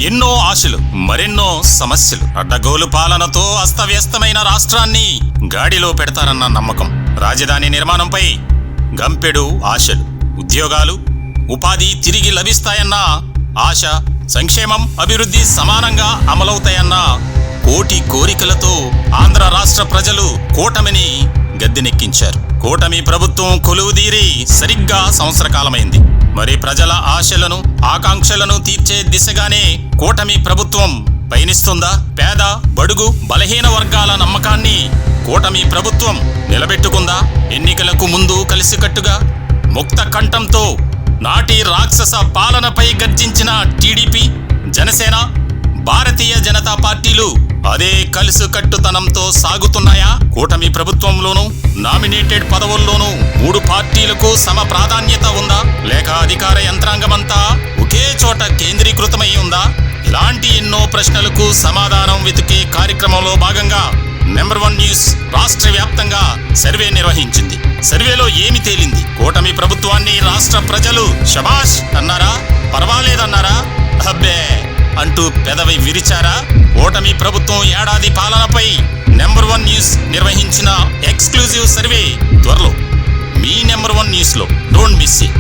ఎన్నో ఆశలు, మరెన్నో సమస్యలు. అడ్డగోలు పాలనతో అస్తవ్యస్తమైన రాష్ట్రాన్ని గాడిలో పెడతారన్న నమ్మకం. రాజధాని నిర్మాణంపై గంపెడు ఆశలు. ఉద్యోగాలు, ఉపాధి తిరిగి లభిస్తాయన్న ఆశ. సంక్షేమం, అభివృద్ధి సమానంగా అమలవుతాయన్న కోటి కోరికలతో ఆంధ్ర రాష్ట్ర ప్రజలు కూటమిని గద్దెనెక్కించారు. కూటమి ప్రభుత్వం కొలువుదీరి సరిగ్గా సంవత్సర కాలమైంది. మరి ప్రజల ఆశలను, ఆకాంక్షలను తీర్చే దిశగానే కూటమి ప్రభుత్వం పయనిస్తుందా? పేద, బడుగు, బలహీన వర్గాల నమ్మకాన్ని కూటమి ప్రభుత్వం నిలబెట్టుకుందా? ఎన్నికలకు ముందు కలిసికట్టుగా ముక్త కంఠంతో నాటి రాక్షస పాలనపై గర్జించిన టీడీపీ, జనసేన, భారతీయ జనతా పార్టీలు అదే కలిసికట్టుతనంతో సాగుతున్నాయా? కూటమి ప్రభుత్వంలోనూ, నామినేటెడ్ పదవుల్లోనూ 3 పార్టీలకు సమ ప్రాధాన్యత ఉందా? లేక అధికార యంత్రాంగమంతా ఒకే చోట కేంద్రీకృతమై ఉందా? ఇలాంటి ఎన్నో ప్రశ్నలకు సమాధానం వెతికే కార్యక్రమంలో భాగంగా నంబర్ 1 న్యూస్ రాష్ట్ర వ్యాప్తంగా సర్వే నిర్వహించింది. సర్వేలో ఏమి తేలింది? కూటమి ప్రభుత్వాన్ని రాష్ట్ర ప్రజలు శబాష్ అన్నారా? పర్వాలేదన్నారా? అబ్బే అంటూ పెదవి విరిచారా? కూటమి ప్రభుత్వం ఏడాది పాలనపై నంబర్ 1 న్యూస్ నిర్వహించిన ఎక్స్క్లూజివ్ సర్వే త్వరలో మీ నంబర్ 1 న్యూస్లో. Don't miss it.